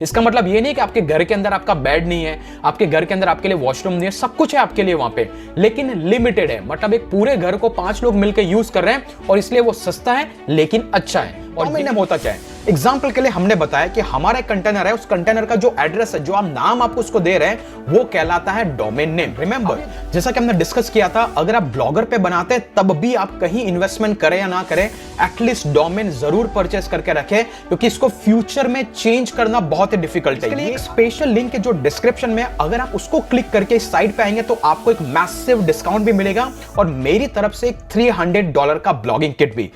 इसका मतलब ये नहीं कि आपके घर के अंदर आपका बेड नहीं है, आपके घर के अंदर आपके लिए वॉशरूम नहीं है, सब कुछ है आपके लिए वहां पे, लेकिन लिमिटेड है। मतलब एक पूरे घर को 5 लोग मिलकर यूज कर रहे हैं और इसलिए वो सस्ता है लेकिन अच्छा है। और महीने में होता क्या है, एग्जाम्पल के लिए हमने बताया कि हमारा एक कंटेनर है, उस कंटेनर का जो एड्रेस है, जो आप नाम आपको उसको दे रहे हैं, वो कहलाता है डोमेन नेम। रिमेंबर, जैसा कि हमने डिस्कस किया था, अगर आप ब्लॉगर पे बनाते हैं तब भी आप कहीं इन्वेस्टमेंट करें या ना करें, एटलीस्ट डोमेन जरूर परचेस करके रखें, क्योंकि इसको फ्यूचर में चेंज करना बहुत ही डिफिकल्ट है। एक स्पेशल लिंक है जो डिस्क्रिप्शन में, अगर आप उसको क्लिक करके इस साइट पे आएंगे तो आपको एक मैसिव डिस्काउंट भी मिलेगा और मेरी तरफ से एक $300 का ब्लॉगिंग किट भी।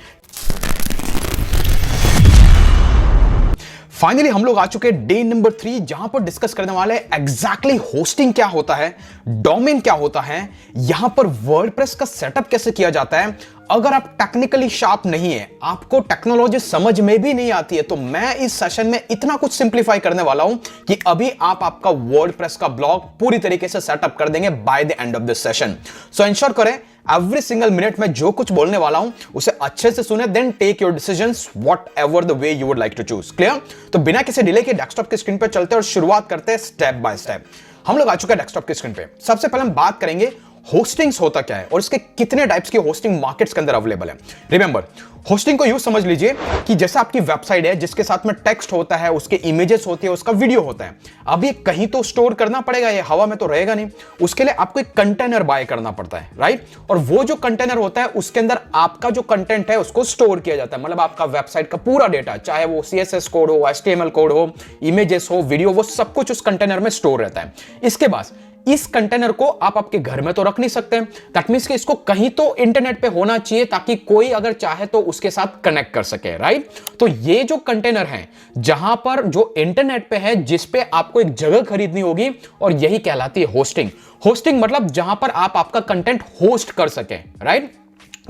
फाइनली हम लोग आ चुके हैं डे नंबर 3, जहां पर डिस्कस करने वाले एग्जैक्टली होस्टिंग क्या होता है, डोमेन क्या होता है, यहां पर वर्डप्रेस का सेटअप कैसे किया जाता है। अगर आप टेक्निकली शार्प नहीं है, आपको टेक्नोलॉजी समझ में भी नहीं आती है, तो मैं इस सेशन में इतना कुछ सिंप्लीफाई करने वाला हूं कि अभी आप आपका वर्डप्रेस का ब्लॉग पूरी तरीके से सेटअप कर देंगे by the end of this session. So ensure करें एवरी सिंगल मिनट में जो कुछ बोलने वाला हूं उसे अच्छे से सुने, then take your decisions whatever the way you would like to choose. Clear? तो बिना किसी डिले के डेस्कटॉप की स्क्रीन पर चलते हैं और शुरुआत करते हैं स्टेप बाय स्टेप। हम लोग आ चुके हैं डेस्कटॉप की स्क्रीन पे। सबसे पहले हम बात करेंगे होस्टिंग्स होता क्या है और इसके कितने टाइप्स की होस्टिंग मार्केट्स के अंदर अवेलेबल है। रिमेंबर, होस्टिंग को यूं समझ लीजिए कि जैसा आपकी वेबसाइट है जिसके साथ में टेक्स्ट होता है, उसके इमेजेस होती है, उसका वीडियो होता है। अब ये कहीं तो स्टोर करना पड़ेगा, ये हवा में तो रहेगा नहीं, उसके लिए आपको एक कंटेनर बाय करना पड़ता है, राइट? और वो जो कंटेनर होता है उसके अंदर आपका जो कंटेंट है उसको स्टोर किया जाता है। मतलब आपका वेबसाइट का पूरा डेटा, चाहे वो CSS कोड हो, HTML कोड हो, इमेजेस हो, वीडियो, वो सब कुछ उस कंटेनर में स्टोर रहता है। इसके बाद इस कंटेनर को आप आपके घर में तो रख नहीं सकते, दैट मींस कि इसको कहीं तो इंटरनेट पे होना चाहिए ताकि कोई अगर चाहे तो उसके साथ कनेक्ट कर सके, राइट? तो ये जो कंटेनर है जहां पर जो इंटरनेट पे है, जिस पे आपको एक जगह खरीदनी होगी, और यही कहलाती है होस्टिंग। होस्टिंग मतलब जहां पर आप आपका कंटेंट होस्ट कर सके, राइट?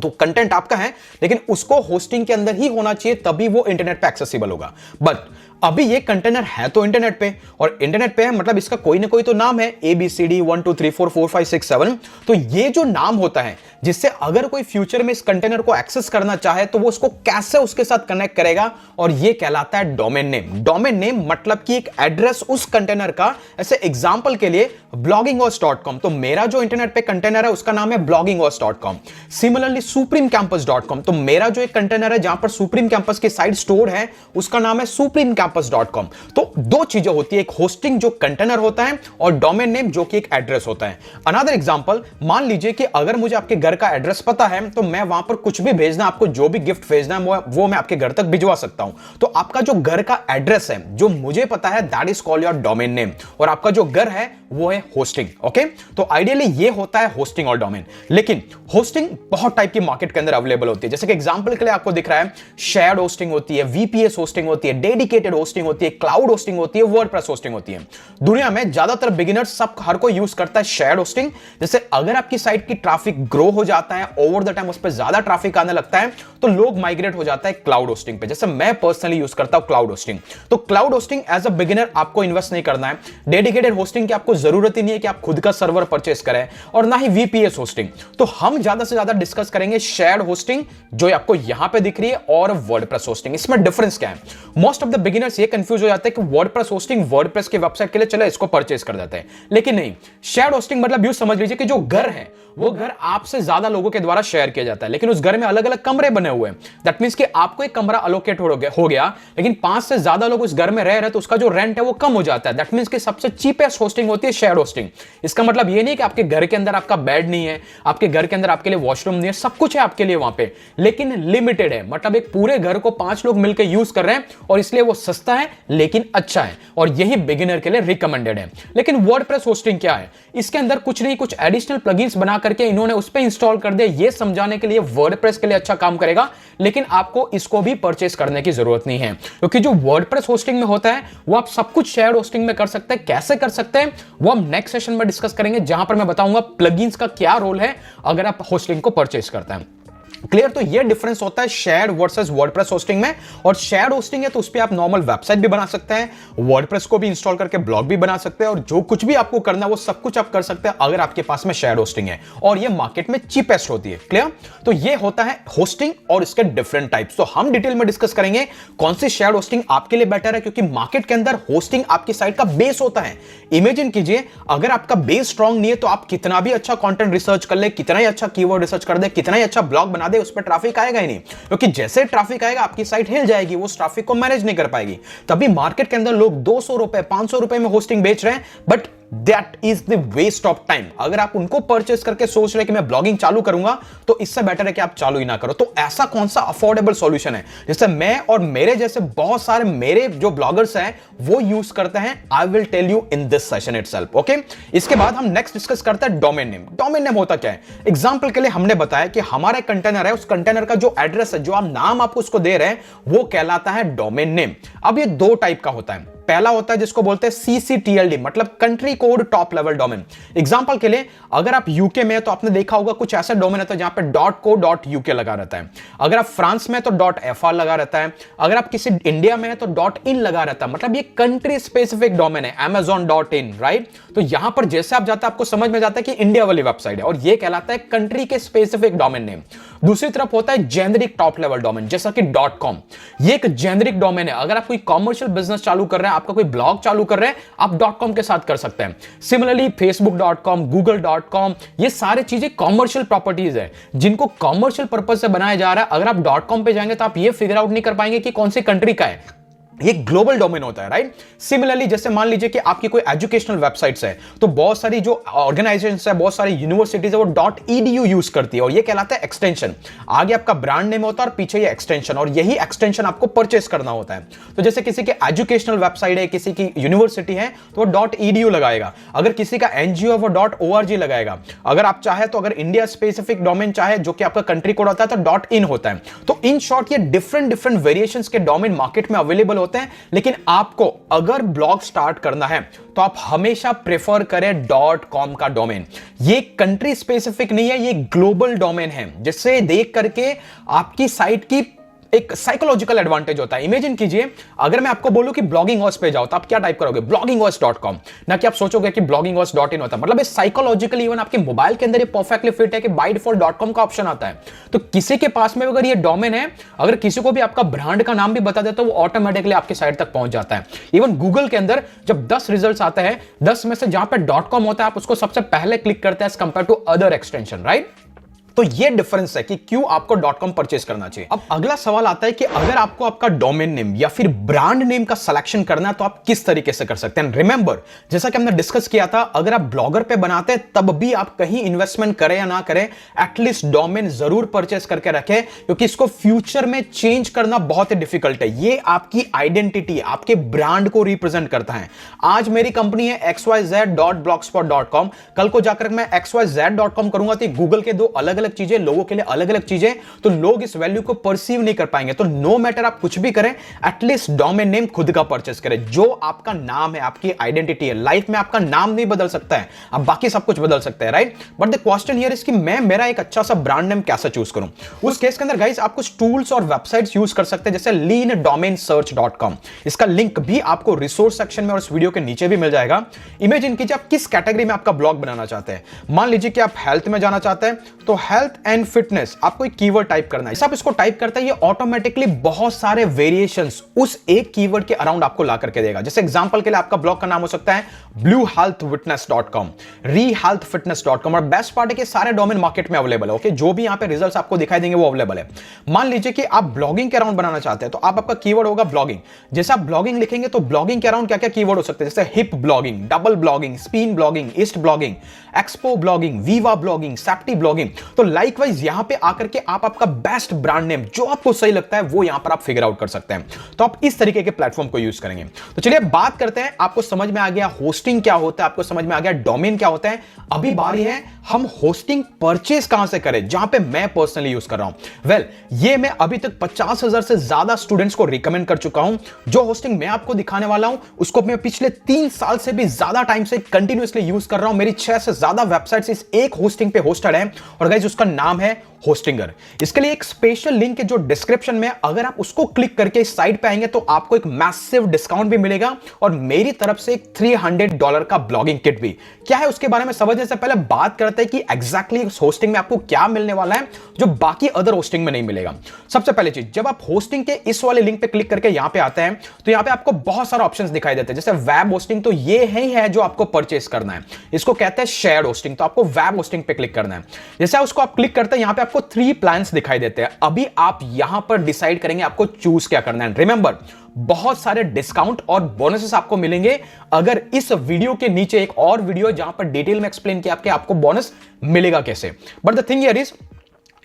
तो कंटेंट आपका है लेकिन उसको होस्टिंग के अंदर ही होना चाहिए, तभी वो इंटरनेट पे एक्सेसिबल होगा। बट अभी ये कंटेनर है तो इंटरनेट पे, और इंटरनेट पे है मतलब इसका कोई ना कोई तो नाम है, ABCD 1 2 3 4 4 5 6 7। तो ये जो नाम होता है जिससे अगर कोई फ्यूचर में इस कंटेनर को एक्सेस करना चाहे तो वो उसको कैसे उसके साथ कनेक्ट करेगा, और ये कहलाता है डोमेन नेम। डोमेन नेम मतलब कि एक एड्रेस उस कंटेनर का। ऐसे एग्जांपल के लिए blogginghost.com, तो मेरा जो इंटरनेट पे कंटेनर है उसका नाम है blogginghost.com। सिमिलरली supremecampus.com, तो मेरा जो एक कंटेनर है जहां पर सुप्रीम कैंपस की साइट स्टोर है उसका नाम है supremecampus.com। तो दो चीजें होती है, एक होस्टिंग जो कंटेनर होता है और डोमेन नेम जो कि एक एड्रेस होता है। अनदर एग्जांपल, मान लीजिए कि अगर मुझे आपके घर का एड्रेस पता है तो मैं वहां पर कुछ भी भेजना, आपको जो भी गिफ्ट भेजना है वो मैं आपके घर तक भिजवा सकता हूं। तो आपका जो घर का एड्रेस है जो मुझे पता है, that is called your domain name, और आपका जो घर है वो है होस्टिंग। ओके, तो आइडियली ये होता है होस्टिंग और डोमेन। लेकिन होस्टिंग बहुत टाइप की मार्केट के अंदर अवेलेबल होती है। जैसे कि एग्जांपल के लिए आपको दिख रहा है, शेयर्ड होस्टिंग होती है, VPS होस्टिंग होती है, डेडिकेटेड होस्टिंग होती है, क्लाउड होस्टिंग होती है, वर्डप्रेस होस्टिंग होती है। दुनिया में ज्यादातर बिगिनर्स सब हर कोई यूज करता है शेयर्ड होस्टिंग। जैसे अगर आपकी साइट की ट्रैफिक ग्रो हो जाता है, ओवर द टाइम उस पर ज्यादा ट्रैफिक आने लगता है, तो लोग माइग्रेट हो जाता है क्लाउड होस्टिंग पे। जैसे मैं पर्सनली यूज करता हूं क्लाउड होस्टिंग। तो cloud hosting as a beginner आपको इन्वेस्ट नहीं करना है। डेडिकेटेड होस्टिंग की आपको जरूरत ही नहीं है कि आप खुद का सर्वर परचेस करें, और ना ही VPS होस्टिंग। तो हम ज्यादा से ज्यादा डिस्कस करेंगे शेयर्ड होस्टिंग जो आपको यहां पे दिख रही है, और वर्डप्रेस होस्टिंग। इसमें डिफरेंस क्या है? मोस्ट ऑफ द बिगिनर्स ये कंफ्यूज हो जाते हैं कि वर्डप्रेस होस्टिंग वर्डप्रेस की वेबसाइट के लिए, चलो इसको परचेस कर देते हैं, लेकिन नहीं। शेयर्ड होस्टिंग मतलब यूं समझ लीजिए कि जो घर है वो घर आपसे ज्यादा लोगों के द्वारा शेयर किया जाता है, लेकिन उस घर में अलग अलग कमरे बने हुए हैं। दैट मींस कि आपको एक कमरा अलोकेट हो गया, लेकिन 5 से ज्यादा लोग उस घर में रह रहे तो उसका जो रेंट है वो कम हो जाता है। दैट मींस कि सबसे चीपेस्ट होस्टिंग होती है शेयर्ड होस्टिंग। इसका मतलब ये नहीं कि आपके घर के अंदर आपका बेड नहीं है, आपके घर के अंदर आपके लिए वॉशरूम नहीं है, सब कुछ है आपके लिए वहां पे, लेकिन लिमिटेड है। मतलब एक पूरे घर को 5 लोग मिलकर यूज कर रहे हैं और इसलिए वो सस्ता है लेकिन अच्छा है, और यही बिगिनर के लिए रिकमेंडेड है। लेकिन वर्डप्रेस होस्टिंग क्या है? इसके अंदर कुछ नहीं, कुछ एडिशनल प्लगइन्स बना करके इन्होंने उस पे इंस्टॉल कर दिया, ये समझाने के लिए वर्डप्रेस के लिए अच्छा काम करेगा, लेकिन आपको इसको भी परचेस करने की जरूरत नहीं है, क्योंकि जो वर्डप्रेस होस्टिंग में होता है वो आप सब कुछ शेयर्ड होस्टिंग में कर सकते हैं। कैसे कर सकते हैं वो हम नेक्स्ट सेशन में डिस्कस करेंगे, जहां पर मैं बताऊंगा प्लगइन्स का क्या रोल है अगर आप होस्टिंग को परचेस करते हैं। क्लियर? तो ये डिफरेंस होता है शेयर्ड वर्सेस वर्डप्रेस होस्टिंग में। और शेयर्ड होस्टिंग है तो उस पे आप नॉर्मल वेबसाइट भी बना सकते हैं, वर्डप्रेस को भी इंस्टॉल करके ब्लॉग भी बना सकते हैं, और जो कुछ भी आपको करना है वो सब कुछ आप कर सकते हैं अगर आपके पास में शेयर्ड होस्टिंग है, और ये मार्केट में चीपेस्ट होती है। क्लियर? तो ये होता है होस्टिंग और इसके डिफरेंट टाइप्स। तो हम डिटेल में डिस्कस करेंगे कौन सी शेयर्ड होस्टिंग आपके लिए बेटर है, क्योंकि मार्केट के अंदर होस्टिंग आपकी साइट का बेस होता है। इमेजिन कीजिए अगर आपका बेस स्ट्रांग नहीं है तो आप कितना भी अच्छा कंटेंट रिसर्च कर ले, कितना ही अच्छा कीवर्ड रिसर्च कर दे, कितना ही अच्छा ब्लॉग बना दे, उस पर ट्रैफिक आएगा ही नहीं, क्योंकि जैसे ट्रैफिक आएगा आपकी साइट हिल जाएगी, वो ट्रैफिक को मैनेज नहीं कर पाएगी। तभी मार्केट के अंदर लोग 200 रुपए 500 रुपए में होस्टिंग बेच रहे हैं, but that is the waste of time. अगर आप उनको परचेस करके सोच रहे कि मैं ब्लॉगिंग चालू करूंगा, तो इससे बेटर है कि आप चालू ही ना करो। तो ऐसा कौन सा अफोर्डेबल सॉल्यूशन है जिससे मैं और मेरे जैसे बहुत सारे मेरे जो ब्लॉगर्स हैं वो यूज करते हैं? I will tell you in this session itself. Okay, इसके बाद हम नेक्स्ट डिस्कस करते हैं डोमेन नेम। डोमेन नेम होता क्या है? एग्जांपल के लिए हमने बताया कि हमारा एक कंटेनर है, उस कंटेनर का जो एड्रेस है, जो आप नाम आपको उसको दे रहे हैं, वो कहलाता है डोमेन नेम। अब ये दो टाइप का होता है। पहला होता है जिसको बोलते हैं CCTLD, मतलब country code top level domain. Example के लिए अगर आप यूके में है तो आपने देखा होगा कुछ ऐसा डोमेन रहता है जहां पे .co.uk लगा रहता है। अगर आप फ्रांस में है तो .fr लगा रहता है। अगर आप किसी इंडिया में है तो .in लगा रहता है। मतलब ये कंट्री स्पेसिफिक डोमेन है, amazon.in, राइट? तो यहां पर जैसे आप जाते हैं आपको समझ में जाता है कि इंडिया वाली वेबसाइट है, और ये कहलाता है कंट्री के स्पेसिफिक डोमेन नेम। दूसरी तरफ होता है जेनेरिक टॉप लेवल डोमेन, जैसा कि .com। ये एक जेनेरिक डोमेन है। अगर आप कोई कॉमर्शियल बिजनेस चालू कर रहे हैं, आपका कोई ब्लॉग चालू कर रहे हैं, आप .com के साथ कर सकते हैं। सिमिलरली facebook.com, google.com, ये सारे चीजें कॉमर्शियल प्रॉपर्टीज है जिनको कॉमर्शियल पर्पस से बनाया जा रहा है। अगर आप .com पे जाएंगे तो आप ये फिगर आउट नहीं कर पाएंगे कि कौन सी कंट्री का है। ये ग्लोबल डोमेन होता है, राइट? सिमिलरली जैसे मान लीजिए कि आपकी कोई एजुकेशनल वेबसाइट्स है, तो बहुत सारी जो ऑर्गेनाइजेशंस है, बहुत सारी यूनिवर्सिटीज है, वो .edu यूज करती है, और ये कहलाता है एक्सटेंशन। आगे आपका ब्रांड नेम होता है और पीछे ये एक्सटेंशन, और यही एक्सटेंशन आपको परचेस करना होता है। तो जैसे किसी के एजुकेशनल वेबसाइट है, किसी की यूनिवर्सिटी है, तो वो .edu लगाएगा। अगर किसी का NGO है वो .org लगाएगा। अगर आप चाहे तो अगर इंडिया स्पेसिफिक डोमेन चाहे जो कि आपका कंट्री कोड होता है तो .in होता है। तो इन शॉर्ट ये डिफरेंट वेरिएशंस के डोमेन मार्केट में अवेलेबल होते हैं। लेकिन आपको अगर ब्लॉग स्टार्ट करना है तो आप हमेशा प्रेफर करें .com का डोमेन। ये कंट्री स्पेसिफिक नहीं है, ये ग्लोबल डोमेन है, जिससे देख करके आपकी साइट की एक साइकोलॉजिकल एडवांटेज होता है। इमेजिन कीजिए अगर मैं आपको बोलूं कि ब्लॉगिंग हॉर्स पे जाओ तो आप क्या टाइप करोगे? blogginghost.com, ना कि आप सोचोगे कि blogginghost.in होता है। मतलब ये साइकोलॉजिकली इवन आपके मोबाइल के अंदर ये परफेक्टली फिट है कि बाय डिफॉल्ट .com का ऑप्शन आता है। तो किसी के पास में अगर ये डोमेन है, अगर किसी को भी आपका ब्रांड का नाम भी बता देता है, वो ऑटोमेटिकली आपकी साइट तक पहुंच जाता है। इवन गूगल के अंदर जब 10 रिजल्ट्स आते हैं, 10 में से जहां पे .com होता है आप उसको सबसे पहले क्लिक करते हैं as compare to other extension, right? तो ये डिफरेंस है कि क्यों आपको .com परचेस करना चाहिए। अब अगला सवाल आता है कि अगर आपको आपका डोमेन नेम या फिर ब्रांड नेम का सिलेक्शन करना है तो आप किस तरीके से कर सकते हैं। रिमेंबर, जैसा कि हमने डिस्कस किया था, अगर आप ब्लॉगर पे बनाते हैं तब भी आप कहीं इन्वेस्टमेंट करें या ना करें, एटलीस्ट डोमेन जरूर परचेस करके रखें, क्योंकि इसको फ्यूचर में चेंज करना बहुत ही डिफिकल्ट है। ये आपकी आइडेंटिटी, आपके ब्रांड को रिप्रेजेंट करता है। आज मेरी कंपनी है xyz.blogspot.com, कल को जाकर मैं xyz.com करूंगा तो गूगल के दो अलग अलग चीजें, लोगों के लिए अलग अलग चीजें, तो लोग इस वैल्यू को परसीव नहीं कर पाएंगे। तो नो मैटर आप कुछ भी करें, एटलीस्ट डोमेन नेम खुद का परचेस करें। जो आपका नाम है, आपकी आइडेंटिटी है। लाइफ में आपका नाम नहीं बदल सकता है, आप बाकी सब कुछ बदल सकते हैं, right? But the question here is कि मैं मेरा एक अच्छा सा ब्रांड नेम कैसे चूज करूं। उस केस के अंदर गाइस आप कुछ टूल्स और वेबसाइट्स यूज कर सकते हैं, जैसे leandomainsearch.com। इसका लिंक भी आपको रिसोर्स सेक्शन में और इस वीडियो के नीचे भी मिल जाएगा। इमेजिन कीजिए आप किस कैटेगरी में आपका ब्लॉग बनाना चाहते हैं। मान लीजिए कि आप हेल्थ में जाना चाहते हैं, तो हेल्थ एंड फिटनेस आपको एक कीवर्ड टाइप करना है। आप इसको टाइप करते हैं, ये ऑटोमेटिकली बहुत सारे वेरिएशंस उस एक कीवर्ड के अराउंड आपको ला करके देगा। जैसे एग्जांपल के लिए आपका ब्लॉग का नाम हो सकता है bluehealthwitness.com, rehealthfitness.com, और बेस्ट पार्ट है कि सारे डोमेन मार्केट में अवेलेबल है। ओके, जो भी यहां पे रिजल्ट्स आपको दिखाई देंगे वो अवेलेबल है। मान लीजिए कि आप ब्लॉगिंग के अराउंड बनाना चाहते हैं, तो आपका कीवर्ड होगा ब्लॉगिंग। जैसे आप ब्लॉगिंग लिखेंगे तो ब्लॉगिंग के अराउंड क्या क्या कीवर्ड हो सकते हैं, जैसे hip blogging, double blogging, spin blogging, east blogging, expo blogging, Viva blogging, safety blogging. तो लाइकवाइज यहां पे आकर के आप आपका बेस्ट ब्रांड नेम जो आपको सही लगता है वो यहां पर आप फिगर आउट कर सकते हैं। तो आप इस तरीके के प्लेटफॉर्म को यूज करेंगे। तो चलिए बात करते हैं, आपको समझ में आ गया होस्टिंग क्या होता है, आपको समझ में आ गया डोमेन क्या होता है। अभी बारी है हम होस्टिंग परचेस कहां से करें, जहां पे मैं पर्सनली यूज कर रहा हूं। वेल, ये मैं अभी तक 50,000 से ज्यादा स्टूडेंट्स को रिकमेंड कर चुका हूं। जो होस्टिंग मैं आपको दिखाने वाला हूं उसको मैं पिछले 3 साल से भी ज्यादा टाइम से कंटिन्यूअसली यूज कर रहा हूं। मेरी 6 से ज्यादा वेबसाइट्स इस एक होस्टिंग पे होस्टेड है, और गाइस उसका नाम है होस्टिंगर। इसके लिए एक स्पेशल लिंक है जो डिस्क्रिप्शन में, अगर आप उसको क्लिक करके इस साइट पे आएंगे तो आपको एक मैसिव डिस्काउंट भी मिलेगा और मेरी तरफ से एक $300 का ब्लॉगिंग किट भी। क्या है उसके बारे में समझने से पहले बात करते हैं कि एग्जैक्टली इस होस्टिंग में आपको क्या मिलने वाला है जो बाकी अदर होस्टिंग में नहीं मिलेगा। सबसे पहले चीज, जब आप होस्टिंग के इस वाले लिंक पे क्लिक करके यहां पे आते हैं तो यहां पे आपको बहुत सारे ऑप्शंस दिखाई देते हैं। जैसे वेब होस्टिंग, तो ये ही है जो आपको परचेस करना है, इसको कहते हैं शेयर्ड होस्टिंग, तो आपको वेब होस्टिंग पे क्लिक करना है। जैसे उसको आप क्लिक करते हैं यहां पे आपको 3 प्लान्स दिखाई देते हैं। अभी आप यहां पर डिसाइड करेंगे आपको चूज क्या करना है। रिमेंबर, बहुत सारे डिस्काउंट और बोनसेस आपको मिलेंगे अगर इस वीडियो के नीचे एक और वीडियो जहां पर डिटेल में एक्सप्लेन किया आपको बोनस मिलेगा कैसे। But the thing here is,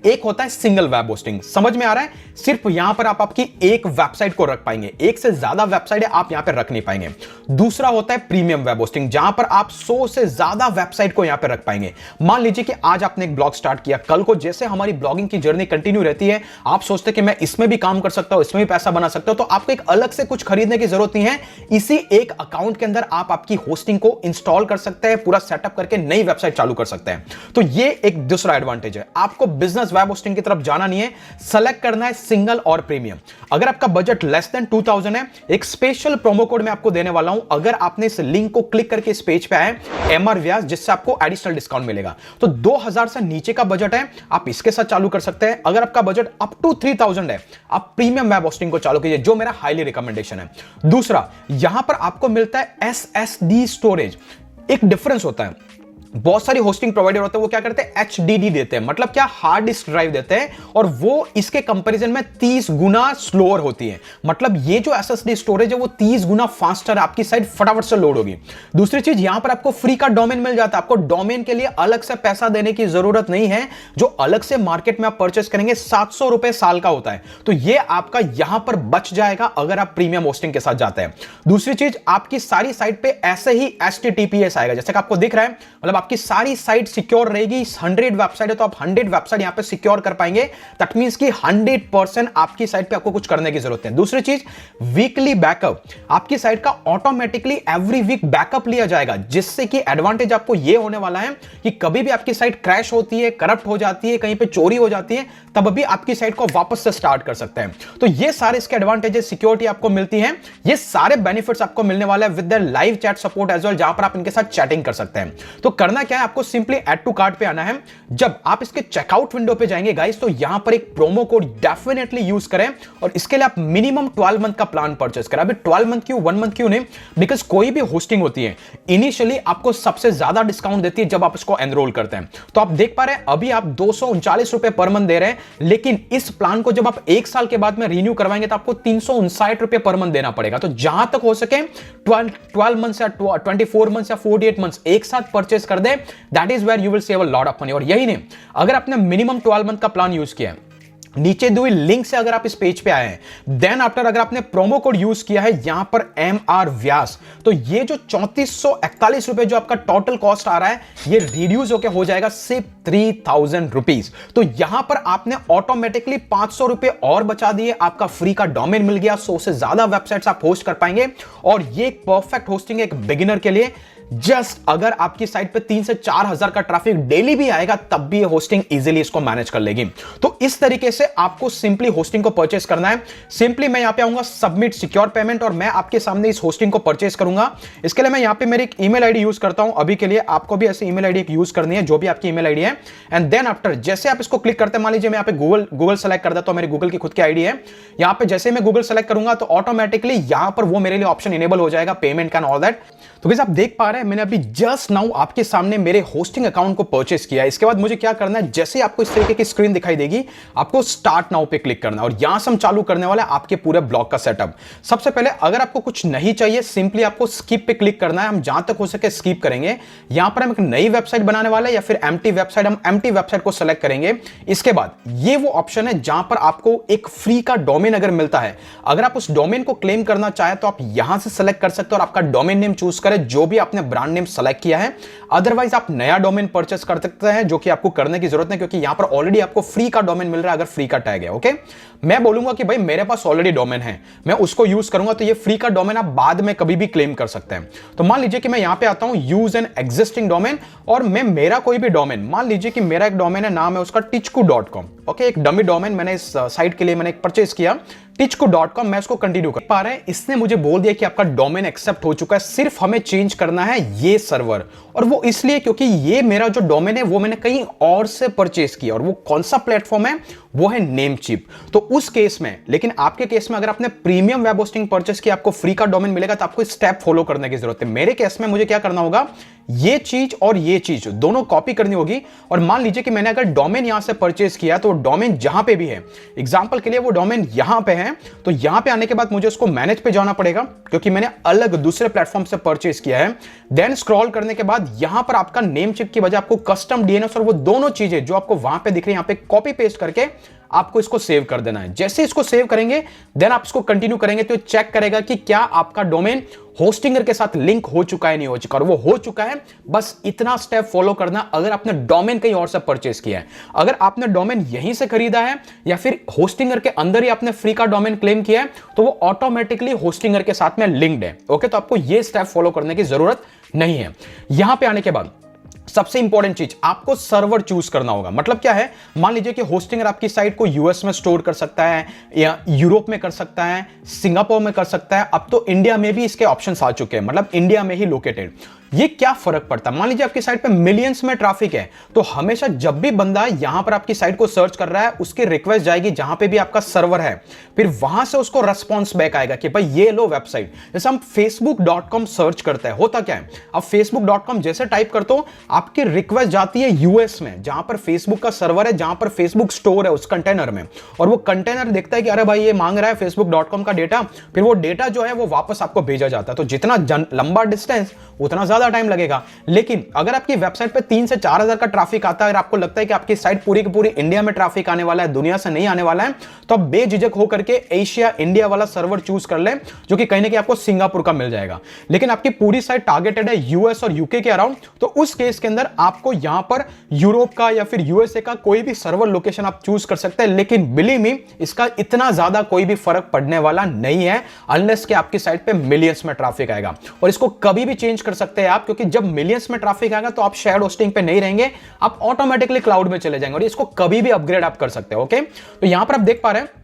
एक होता है सिंगल वेब होस्टिंग, समझ में आ रहा है? सिर्फ यहां पर आप आपकी एक वेबसाइट को रख पाएंगे, एक से ज्यादा वेबसाइट है आप यहां पर रख नहीं पाएंगे। दूसरा होता है प्रीमियम वेब होस्टिंग, जहां पर आप 100 से ज्यादा वेबसाइट को यहां पर रख पाएंगे। मान लीजिए कि आज आपने एक ब्लॉग स्टार्ट किया, कल को जैसे हमारी ब्लॉगिंग की जर्नी कंटिन्यू रहती है, आप सोचते कि मैं इसमें भी काम कर सकता हूं, इसमें भी पैसा बना सकता हूं, तो आपको एक अलग से कुछ खरीदने की जरूरत नहीं है। इसी एक अकाउंट के अंदर आप आपकी होस्टिंग को इंस्टॉल कर सकते हैं, पूरा सेटअप करके नई वेबसाइट चालू कर सकते हैं। तो ये एक दूसरा एडवांटेज है। आपको बिजनेस वेब होस्टिंग की तरफ जाना नहीं है, सेलेक्ट करना है सिंगल और प्रीमियम। अगर आपका बजट लेस देन 2000 है, एक स्पेशल प्रोमो कोड मैं आपको देने वाला हूं। अगर आपने इस लिंक को क्लिक करके इस पेज पे आए, MR व्यास, जिससे आपको एडिशनल डिस्काउंट मिलेगा। तो 2000 से नीचे का बजट है, आप इसके साथ चालू कर सकते हैं। अगर आपका बजट अप टू 3000 है, आप प्रीमियम वेब होस्टिंग को चालू कीजिए, जो मेरा हाईली रिकमेंडेशन है। दूसरा, यहां पर आपको मिलता है SSD स्टोरेज। एक डिफरेंस होता है, बहुत सारी होस्टिंग प्रोवाइडर होते हैं वो क्या करते हैं, HDD देते हैं, मतलब क्या, हार्ड डिस्क ड्राइव देते हैं, और वो इसके कंपैरिजन में 30 गुना स्लोअर होती है। मतलब ये जो SSD स्टोरेज है वो 30 गुना फास्टर है, आपकी साइट फटाफट से लोड होगी। दूसरी चीज, यहां पर आपको फ्री का डोमेन मिल जाता है, आपको डोमेन के लिए अलग से पैसा देने की जरूरत नहीं है। जो अलग से मार्केट में आप परचेस करेंगे 700 रुपए साल का होता है, तो ये आपका यहां पर बच जाएगा अगर आप प्रीमियम होस्टिंग के साथ जाते हैं। दूसरी चीज, आपकी सारी साइट पे ऐसे ही HTTPS आएगा, जैसे कि आपको दिख रहा है, मतलब आपकी सारी साइट सिक्योर रहेगी। 100 वेबसाइट है तो आप 100 वेबसाइट यहां पे सिक्योर कर पाएंगे। दैट मींस कि 100% आपकी साइट पे आपको कुछ करने की जरूरत है। दूसरी चीज, वीकली बैकअप, आपकी साइट का ऑटोमेटिकली एवरी वीक बैकअप लिया जाएगा, जिससे कि एडवांटेज आपको यह होने वाला है कि कभी भी आपकी साइट क्रैश होती है, करप्ट हो जाती है, कहीं पे चोरी हो जाती है, तब भी आपकी साइट को वापस से स्टार्ट कर सकते हैं। तो ये सारे इसके एडवांटेजेस, सिक्योरिटी आपको मिलती है, ये सारे बेनिफिट्स आपको मिलने वाले हैं with the live chat support as well, जहां पर आप इनके साथ चैटिंग कर सकते हैं। तो करना क्या है, आपको सिंपली ऐड टू कार्ट पे आना है। जब आप इसके चेकआउट विंडो पे जाएंगे गाइस, तो यहां पर एक प्रोमो कोड डेफिनेटली यूज करें, और इसके लिए आप मिनिमम 12 मंथ का प्लान परचेस करें। अभी 12 मंथ क्यों, 1 मंथ क्यों नहीं? बिकॉज कोई भी होस्टिंग होती है इनिशियली आपको सबसे ज्यादा डिस्काउंट देती है जब आप इसको एनरोल करते हैं। तो आप देख पा रहे हैं अभी आप 239 रुपए पर मंथ दे रहे हैं, लेकिन इस प्लान को जब आप 1 साल के बाद में रिन्यू करवाएंगे तो आपको 359 रुपए पर मंथ देना पड़ेगा। तो जहां तक हो सके 12 मंथ्स या 24 मंथ्स या 48 मंथ्स एक साथ परचेस कर दे, that is where you will save a lot of money. और यही नहीं, अगर आपने मिनिमम 12 मंथ का प्लान यूज किया है, नीचे दी हुई लिंक से अगर आप इस पेज पे आए हैं, देन आफ्टर अगर आपने प्रोमो कोड यूज किया है यहां पर MR व्यास, तो ये जो 3441 रुपए जो आपका टोटल कॉस्ट आ रहा है, ये रिड्यूस होकर हो जाएगा सिर्फ 3000 रुपीज। तो यहां पर आपने ऑटोमेटिकली 500 रुपए और बचा दिए, आपका फ्री का डोमेन मिल गया, 100 से ज्यादा वेबसाइट्स आप होस्ट कर पाएंगे। और ये एक परफेक्ट होस्टिंग है एक बिगिनर के लिए। जस्ट अगर आपकी साइट पे 3 से 4 हजार का ट्रैफिक डेली भी आएगा, तब भी ये होस्टिंग इजीली इसको मैनेज कर लेगी। तो इस तरीके से आपको सिंपली होस्टिंग को परचेस करना है। सिंपली मैं यहां पे आऊंगा सबमिट सिक्योर पेमेंट, और मैं आपके सामने इस होस्टिंग को परचेस करूंगा। इसके लिए मैं यहां पे मेरी एक ईमेल आईडी यूज करता हूं अभी के लिए। आपको भी ऐसी ईमेल आईडी यूज करनी है, जो भी आपकी ईमेल आईडी है। एंड देन आफ्टर जैसे आप इसको क्लिक करते हैं, मान लीजिए मैं यहां पे गूगल सेलेक्ट कर देता हूं, मेरी गूगल की खुद की आईडी है। यहां पे जैसे मैं गूगल सेलेक्ट करूंगा तो ऑटोमेटिकली यहां पर वो मेरे लिए ऑप्शन इनेबल हो जाएगा, पेमेंट एंड ऑल दैट। तो गाइस आप देख पा रहे हैं मैंने अभी जस्ट नाउ आपके सामने मेरे होस्टिंग अकाउंट को परचेस किया है। इसके बाद मुझे क्या करना है, जैसे आपको इस तरीके की स्क्रीन दिखाई देगी, आपको स्टार्ट नाउ पे क्लिक करना है, और यहां से हम चालू करने वाले हैं आपके पूरे ब्लॉग का सेटअप। सबसे पहले अगर आपको कुछ नहीं चाहिए, सिंपली आपको स्किप पे क्लिक करना है। हम जहां तक हो सके स्किप करेंगे। यहां पर हम एक नई वेबसाइट बनाने वाले हैं, या फिर एम्प्टी वेबसाइट, हम एम्प्टी वेबसाइट को सेलेक्ट करेंगे। इसके बाद ये वो ऑप्शन है जहां पर आपको एक फ्री का डोमेन अगर मिलता है, अगर आप उस डोमेन को क्लेम करना चाहे तो आप यहां से सेलेक्ट कर सकते हो, और आपका डोमेन नेम चूज करें जो भी आपने ब्रांड नेम सेलेक्ट किया है। अदरवाइज आप नया डोमेन परचेस कर सकते हैं, जो कि आपको करने की जरूरत नहीं, क्योंकि यहां पर ऑलरेडी आपको फ्री का डोमेन मिल रहा है अगर फ्री का टैग है। ओके, मैं बोलूंगा कि भाई मेरे पास ऑलरेडी डोमेन है, मैं उसको यूज करूंगा, तो ये फ्री का डोमेन आप बाद में कभी भी क्लेम कर सकते हैं। तो मान लीजिए कि मैं यहां पे आता हूं यूज एन एग्जिस्टिंग डोमेन, और मैं मेरा कोई भी डोमेन, मान लीजिए कि मेरा एक डोमेन है, नाम है उसका टिचकू.com। ओके, एक डमी डोमेन मैंने इस साइट के लिए मैंने परचेज किया, टिचकू.com। मैं इसको कंटिन्यू कर पा रहे हैं, इसने मुझे बोल दिया कि आपका डोमेन एक्सेप्ट हो चुका है, सिर्फ हमें चेंज करना है ये सर्वर। और वो इसलिए क्योंकि ये मेरा जो डोमेन है वो मैंने कहीं और से परचेज किया, और वो कौन सा प्लेटफॉर्म है, वो है नेमचीप। तो उस केस में, लेकिन आपके केस में अगर आपने प्रीमियम वेब होस्टिंग परचेस किया, आपको फ्री का डोमेन मिलेगा, तो आपको स्टेप फॉलो करने की जरूरत है। मेरे केस में मुझे क्या करना होगा, ये चीज और ये चीज दोनों कॉपी करनी होगी। और मान लीजिए कि मैंने अगर डोमेन यहां से परचेज किया, तो डोमेन जहां पे भी है, एग्जांपल के लिए वो डोमेन यहां पे है, तो यहां पे आने के बाद मुझे उसको मैनेज पे जाना पड़ेगा, क्योंकि मैंने अलग दूसरे प्लेटफॉर्म से परचेज किया है। देन स्क्रॉल करने के बाद यहां पर आपका नेमचीप की बजाय आपको कस्टम डीएनएस और वो दोनों चीजें जो आपको वहां पे दिख रही है, यहां पे कॉपी पेस्ट करके आपको इसको सेव कर देना है। जैसे इसको सेव करेंगे, देन आप इसको कंटिन्यू करेंगे, तो चेक करेगा कि क्या आपका डोमेन होस्टिंगर के साथ लिंक हो चुका है, नहीं हो चुका, और वो हो चुका है। बस इतना स्टेप फॉलो करना अगर आपने डोमेन कहीं और से परचेज किया है। अगर आपने डोमेन यहीं से खरीदा है या फिर होस्टिंगर के अंदर ही आपने फ्री का डोमेन क्लेम किया है, तो वो ऑटोमेटिकली होस्टिंगर के साथ में लिंक्ड है। ओके, तो आपको ये स्टेप फॉलो करने की जरूरत नहीं है। यहां पे आने के बाद सबसे इंपॉर्टेंट चीज, आपको सर्वर चूज करना होगा। मतलब क्या है, मान लीजिए कि होस्टिंगर आपकी साइट को यूएस में स्टोर कर सकता है, या यूरोप में कर सकता है, सिंगापुर में कर सकता है, अब तो इंडिया में भी इसके ऑप्शंस आ चुके हैं, मतलब इंडिया में ही लोकेटेड। ये क्या फर्क पड़ता है, मान लीजिए आपकी साइट पे मिलियंस में ट्रैफिक है, तो हमेशा जब भी बंदा यहां पर आपकी साइट को सर्च कर रहा है, उसकी रिक्वेस्ट जाएगी जहां पे भी आपका सर्वर है, फिर वहां से उसको रेस्पॉन्स बैक आएगा कि भाई ये लो वेबसाइट। जैसे हम facebook.com सर्च करते हैं, होता क्या है, अब facebook.com जैसे टाइप करते हो, आपकी रिक्वेस्ट जाती है यूएस में, जहां पर फेसबुक का सर्वर है, जहां पर फेसबुक स्टोर है उस कंटेनर में, और वो कंटेनर देखता है कि अरे भाई ये मांग रहा है facebook.com का डेटा, फिर वो डेटा जो है वो वापस आपको भेजा जाता है। तो जितना लंबा डिस्टेंस उतना ज्यादा टाइम लगेगा। लेकिन अगर आपकी वेबसाइट पे 3 से 4 हजार का ट्रैफिक आता है और आपको लगता है कि आपकी साइट पूरी की पूरी इंडिया में ट्रैफिक आने वाला है, दुनिया से नहीं आने वाला है, तो आप बेझिझक होकर के एशिया इंडिया वाला सर्वर चूज कर ले, जो कि कहीं ना कहीं आपको सिंगापुर का मिल जाएगा। लेकिन आपकी पूरी साइट टारगेटेड है यूएस और यूके के अराउंड, तो उस केस के अंदर आपको यहां पर यूरोप का या फिर यूएसए का कोई भी सर्वर लोकेशन आप चूज कर सकते हैं। लेकिन बिलीव मी, इसका इतना ज्यादा कोई भी फर्क पड़ने वाला नहीं है, अनलेस कि आपकी साइट पे मिलियंस में ट्रैफिक आएगा। और इसको कभी भी चेंज कर सकते हैं आप, क्योंकि जब मिलियंस में ट्रैफिक आएगा तो आप शेयर्ड होस्टिंग पे नहीं रहेंगे, आप ऑटोमेटिकली क्लाउड में चले जाएंगे, और इसको कभी भी अपग्रेड आप कर सकते हैं। ओके, तो यहां पर आप देख पा रहे हैं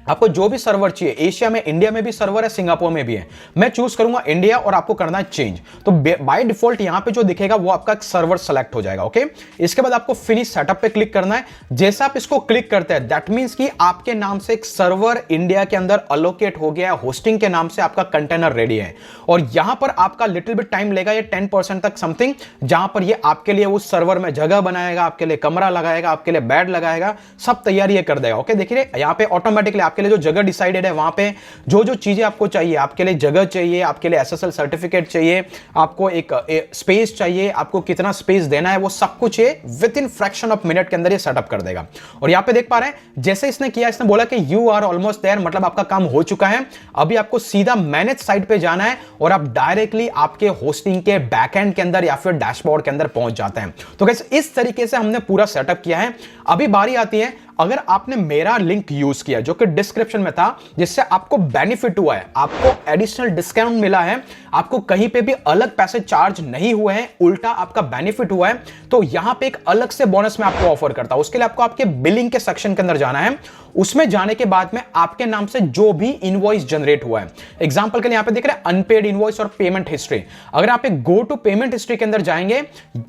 आपको जो भी सर्वर चाहिए, एशिया में, इंडिया में भी सर्वर है, सिंगापुर में भी है। मैं चूज करूंगा इंडिया और आपको करना है चेंज, तो बाय डिफॉल्ट यहां पे जो दिखेगा वो आपका एक सर्वर सेलेक्ट हो जाएगा। ओके, इसके बाद आपको फिनिश सेटअप पे क्लिक करना है। जैसा आप इसको क्लिक करते हैं, दैट मींस कि आपके नाम से एक सर्वर इंडिया के अंदर अलोकेट हो गया है, होस्टिंग के नाम से आपका कंटेनर रेडी है। और यहां पर आपका लिटिल बिट टाइम लेगा, ये 10% तक समथिंग, जहां पर ये आपके लिए उस सर्वर में जगह बनाएगा, आपके लिए कमरा लगाएगा, आपके लिए बेड लगाएगा, सब तैयारी ये कर देगा। ओके, देखिए यहां पे ऑटोमेटिकली आपके लिए जो जगह डिसाइडेड है, वहां पे जो जो चीजें आपको चाहिए, आपके लिए जगह चाहिए, आपके लिए एसएसएल सर्टिफिकेट चाहिए, आपको एक स्पेस चाहिए, आपको कितना स्पेस देना है, वो सब कुछ ये with in fraction of minute के अंदर ये सेटअप कर देगा। और यहां पे देख पा रहे हैं जैसे इसने किया, इसने बोला कि यू आर ऑलमोस्ट देयर, मतलब आपका काम हो चुका है। अभी आपको सीधा मैनेज साइट पे जाना है और आप डायरेक्टली आपके होस्टिंग के बैकएंड के अंदर या फिर डैशबोर्ड के अंदर पहुंच जाते हैं। तो गाइस, इस तरीके से हमने पूरा सेटअप किया है। अभी बारी आती है, अगर आपने मेरा लिंक यूज किया जो कि डिस्क्रिप्शन में था, जिससे आपको बेनिफिट हुआ है, आपको एडिशनल डिस्काउंट मिला है, आपको कहीं पे भी अलग पैसे चार्ज नहीं हुए हैं, उल्टा आपका बेनिफिट हुआ है, तो यहां पे एक अलग से बोनस मैं आपको ऑफर करता हूं। उसके लिए आपको आपके बिलिंग के सेक्शन के अंदर जाना है। उसमें जाने के बाद में आपके नाम से जो भी इनवॉइस जनरेट हुआ है, एग्जांपल के लिए यहां पे देख रहे हैं अनपेड इनवॉइस और पेमेंट हिस्ट्री। अगर आप एक गो टू पेमेंट हिस्ट्री के अंदर जाएंगे,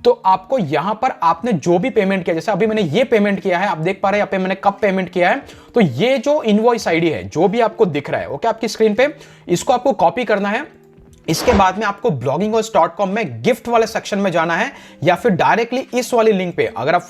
तो आपको यहां पर आपने जो भी पेमेंट किया, जैसे अभी मैंने ये पेमेंट किया है, आप देख पा रहे हैं मैंने कब पेमेंट किया है, तो ये जो इनवॉइस आईडी है, जो भी आपको दिख रहा है, ओके, आपकी स्क्रीन पे, इसको आपको कॉपी करना है। इसके बाद में आपको blogginghost.com में गिफ्ट वाले सेक्शन में जाना है, या फिर डायरेक्टली इस वाली लिंक पे अगर आप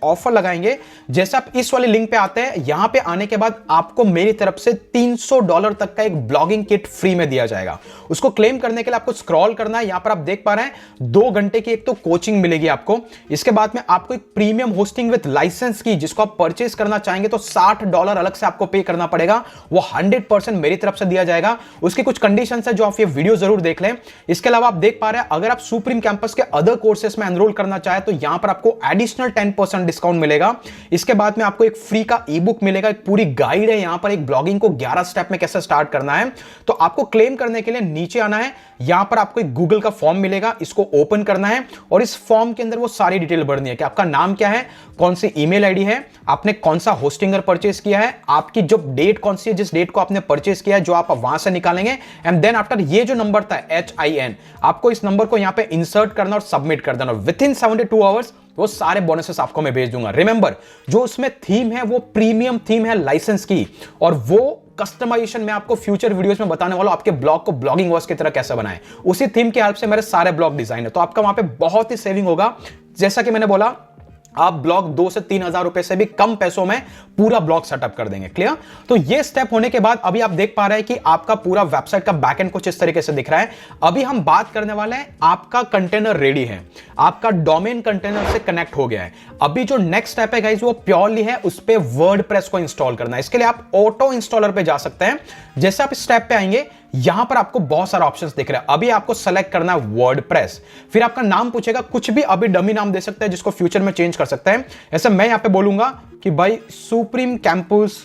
/ऑफर लगाएंगे, जैसे आप इस वाली लिंक पे आते हैं, यहां पे आने के बाद आपको मेरी तरफ से $300 तक का एक ब्लॉगिंग किट फ्री में दिया जाएगा। उसको क्लेम करने के लिए आपको स्क्रॉल करना है। यहां पर आप देख पा रहे हैं 2 घंटे की एक तो कोचिंग मिलेगी आपको। इसके बाद में आपको एक प्रीमियम होस्टिंग विद लाइसेंस की, जिसको आप परचेज करना चाहेंगे तो $60 अलग से आपको पे करना पड़ेगा, वो 100% मेरी तरफ से दिया जाएगा। उसकी कुछ कंडीशंस है जो आप ये वीडियो जरूर देख लें। इसके अलावा आप देख पा रहे हैं, अगर आप सुप्रीम कैंपस के अदर कोर्सेस में एनरोल करना चाहे तो यहां पर आपको एडिशनल 10% डिस्काउंट मिलेगा। इसके बाद में आपको एक फ्री का ई बुक मिलेगा, एक पूरी गाइड है यहां पर, एक ब्लॉगिंग को 11 स्टेप में कैसे स्टार्ट करना है। तो आपको क्लेम करने के लिए नीचे आना है, यहां पर आपको एक गूगल का फॉर्म मिलेगा, इसको ओपन करना है और इस फॉर्म के अंदर वो सारी डिटेल भरनी है कि आपका नाम क्या है, कौन सी ईमेल आईडी है, आपने कौन सा होस्टिंगर परचेस किया है, आपकी जो डेट कौन सी है, जिस डेट को आपने परचेस किया है, जो आप वहां से निकालेंगे। एंड देन आफ्टर ये जो नंबर था HIN, आपको इस नंबर को यहां पे इंसर्ट करना और सबमिट कर देना। विद इन 72 आवर्स वो सारे बोनसेस आपको मैं भेज दूंगा। रिमेंबर, जो उसमें थीम है वो प्रीमियम थीम है लाइसेंस की, और वो कस्टमाइजेशन मैं आपको फ्यूचर वीडियोस में बताने वाला हूं, आपके ब्लॉग को ब्लॉगिंग वर्स की तरह कैसे बनाएं। उसी थीम के हेल्प से मेरे सारे ब्लॉग डिजाइन है, तो आपका वहां पे बहुत ही सेविंग होगा। जैसा कि मैंने बोला, आप ब्लॉग 2 से 3 हजार रुपए से भी कम पैसों में पूरा ब्लॉग सेटअप कर देंगे। क्लियर? तो ये स्टेप होने के बाद अभी आप देख पा रहे हैं कि आपका पूरा वेबसाइट का बैकएंड कुछ इस तरीके से दिख रहा है। अभी हम बात करने वाले हैं, आपका कंटेनर रेडी है, आपका डोमेन कंटेनर से कनेक्ट हो गया है। अभी जो नेक्स्ट स्टेप है गाइस, वो प्योरली है उस पे वर्डप्रेस को इंस्टॉल करना है। इसके लिए आप ऑटो इंस्टॉलर पे जा सकते हैं। जैसे आप इस स्टेप पे आएंगे, यहां पर आपको बहुत सारे ऑप्शंस दिख रहे हैं। अभी आपको सेलेक्ट करना है वर्डप्रेस, फिर आपका नाम पूछेगा, कुछ भी अभी डमी नाम दे सकते हैं जिसको फ्यूचर में चेंज कर सकते हैं। ऐसे मैं यहां पे बोलूंगा कि भाई supreme campus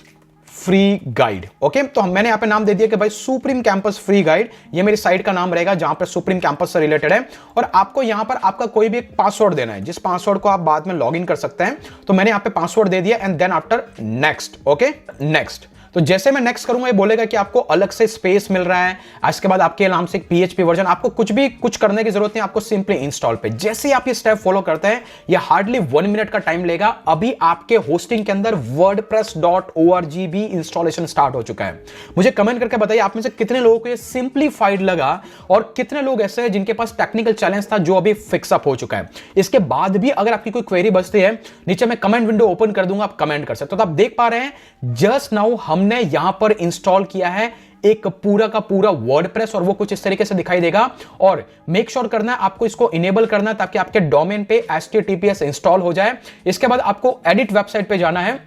free guide. Okay, तो मैंने यहां पे नाम दे दिया कि भाई सुप्रीम कैंपस फ्री गाइड, ये मेरी साइट का नाम रहेगा जहां पर सुप्रीम कैंपस से रिलेटेड है। और आपको यहां पर आपका कोई भी एक पासवर्ड देना है, जिस पासवर्ड को आप बाद में लॉग इन कर सकते हैं। तो मैंने यहां पे पासवर्ड दे दिया and then after next. Okay, next. तो जैसे मैं नेक्स्ट करूंगा, ये बोलेगा कि आपको अलग से स्पेस मिल रहा है, इसके बाद आपके नाम से एक PHP वर्जन, आपको कुछ करने की जरूरत नहीं, आपको सिंपली इंस्टॉल पे। जैसे आप ये स्टेप फॉलो करते हैं, ये हार्डली 1 मिनट का टाइम लेगा। अभी आपके होस्टिंग के अंदर wordpress.org भी इंस्टॉलेशन स्टार्ट हो चुका है। मुझे कमेंट करके बताइए, आप में से कितने लोगों को ये सिंप्लीफाइड लगा और कितने लोग ऐसे हैं जिनके पास टेक्निकल चैलेंज था जो अभी फिक्सअप हो चुका है। इसके बाद भी अगर आपकी कोई क्वेरी बचती है, नीचे मैं कमेंट विंडो ओपन कर दूंगा, आप कमेंट कर सकते हो। तो आप देख पा रहे हैं, जस्ट नाउ हमने यहां पर इंस्टॉल किया है एक पूरा का पूरा वर्डप्रेस, और वो कुछ इस तरीके से दिखाई देगा। और मेक श्योर करना है आपको इसको इनेबल करना है ताकि आपके डोमेन पे HTTPS इंस्टॉल हो जाए। इसके बाद आपको एडिट वेबसाइट पे जाना है,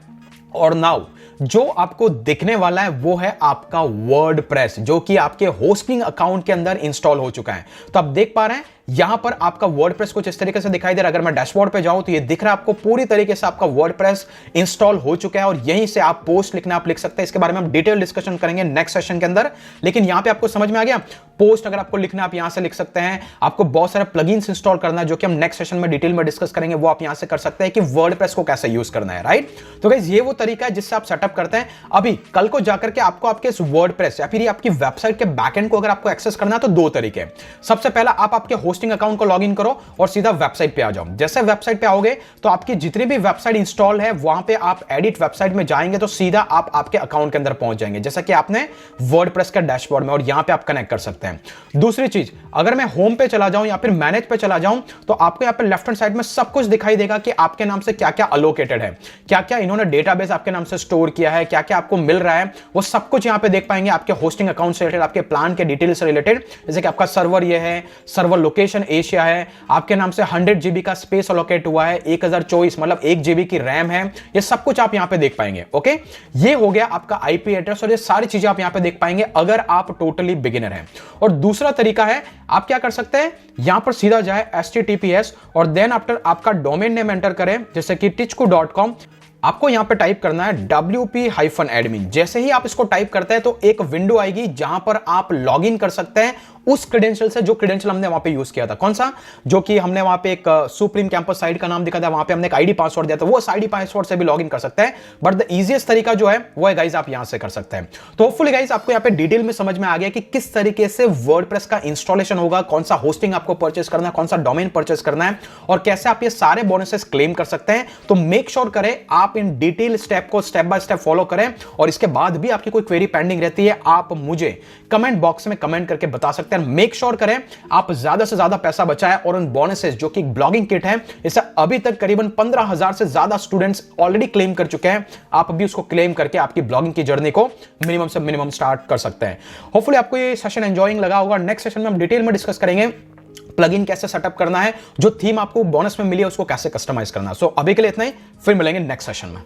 और नाउ जो आपको दिखने वाला है वो है आपका वर्डप्रेस, जो कि आपके होस्टिंग अकाउंट के अंदर इंस्टॉल हो चुका है। तो आप देख पा रहे हैं यहां पर आपका वर्डप्रेस कुछ इस तरीके से दिखाई दे रहा है। अगर मैं डैशबोर्ड पे जाऊं तो ये दिख रहा है आपको पूरी तरीके से आपका वर्डप्रेस इंस्टॉल हो चुका है, और यहीं से आप पोस्ट लिखना आप लिख सकते हैं। इसके बारे में हम डिटेल डिस्कशन करेंगे नेक्स्ट सेशन के अंदर, लेकिन यहां पे आपको समझ में आ गया, पोस्ट अगर आपको लिखना आप यहां से लिख सकते हैं। आपको बहुत सारे प्लगइन्स इंस्टॉल करना है जो कि हम नेक्स्ट सेशन में डिटेल में डिस्कस करेंगे, वो आप यहां से कर सकते हैं कि वर्डप्रेस को कैसे यूज करना है। राइट? तो गाइस, ये वो तरीका है जिससे आप सेटअप करते हैं। अभी कल को जाकर के आपको आपके इस वर्डप्रेस या फिर आपकी वेबसाइट के बैकएंड को अगर आपको एक्सेस करना है तो 2 तरीके हैं। सबसे पहला, आप आपके होस्टिंग अकाउंट को लॉग इन करो और सीधा वेबसाइट पे आ जाओ। जैसे वेबसाइट पे आओगे तो आपकी जितनी भी वेबसाइट इंस्टॉल है, वहां पे आप एडिट वेबसाइट में जाएंगे तो सीधा आप आपके अकाउंट के अंदर पहुंच जाएंगे, जैसा कि आपने वर्डप्रेस का डैशबोर्ड में, और यहां पे आप कनेक्ट कर सकते हैं। दूसरी चीज, अगर मैं होम पे चला जाऊं या फिर मैनेज पे चला जाऊं तो आपको यहां पे लेफ्ट हैंड साइड में सब कुछ दिखाई देगा कि आपके नाम से क्या क्या अलोकेटेड है, क्या क्या इन्होंने डेटाबेस आपके नाम से स्टोर किया है, क्या क्या आपको मिल रहा है, वो सब कुछ यहां पे देख पाएंगे। आपके होस्टिंग अकाउंट से रिलेटेड, आपके प्लान के डिटेल से रिलेटेड, जैसे कि आपका सर्वर ये है, सर्वर लोकेशन एशिया है, आपके नाम से 100 GB का स्पेस अलोकेट हुआ है, 1024 मतलब 1 GB की रैम है, ये सब कुछ आप यहां पे देख पाएंगे। ओके, ये हो गया आपका IP एड्रेस, और ये सारी चीजें आप यहां पे देख पाएंगे अगर आप टोटली बिगिनर हैं। और दूसरा तरीका है, आप क्या कर सकते हैं, यहां पर सीधा जाए HTTPS और देन आफ्टर आपका डोमेन नेम एंटर करें, जैसे कि tichku.com। आपको यहां पे टाइप करना है WP-admin। जैसे ही आप इसको टाइप करते हैं तो एक विंडो आएगी जहां पर आप लॉगिन कर सकते हैं उस क्रेडेंशियल से जो क्रेडेंशियल हमने वहां पे यूज किया था। कौन सा? जो कि हमने वहां पे एक सुप्रीम कैंपस साइट का नाम दिखा था, वहां पे हमने एक आईडी पासवर्ड दिया था, वो आईडी पासवर्ड से भी लॉगिन कर सकते हैं। बट द इजीएस्ट तरीका जो है वो है गाइस, आप यहां से कर सकते हैं। तो होपफुली गाइस आपको यहां पे डिटेल में समझ में आ गया कि किस तरीके से वर्डप्रेस का इंस्टॉलेशन होगा, कौन सा होस्टिंग आपको परचेस करना है, कौन सा डोमेन परचेस करना है, और कैसे आप ये सारे बोनसेस क्लेम कर सकते हैं। तो मेक श्योर करें आप इन डिटेल स्टेप को स्टेप बाय स्टेप फॉलो करें, और इसके बाद भी आपकी कोई क्वेरी पेंडिंग रहती है, आप मुझे कमेंट बॉक्स में कमेंट करके बता सकते हैं। मेक श्योर करें आप ज्यादा से ज्यादा पैसा बचाएं, और उन बोनसेस जो कि ब्लॉगिंग किट है, इसे अभी तक करीबन 15,000 से ज्यादा स्टूडेंट्स ऑलरेडी क्लेम कर चुके हैं। आप अभी उसको क्लेम करके आपकी ब्लॉगिंग की जर्नी को मिनिमम से मिनिमम स्टार्ट कर सकते हैं। होपफुली आपको ये सेशन एंजॉयिंग लगा होगा। नेक्स्ट सेशन में हम डिटेल में डिस्कस करेंगे प्लगइन कैसे सेटअप करना है, जो थीम आपको बोनस में मिली है उसको कैसे कस्टमाइज करना है। सो अभी के लिए इतना ही, फिर मिलेंगे नेक्स्ट सेशन में।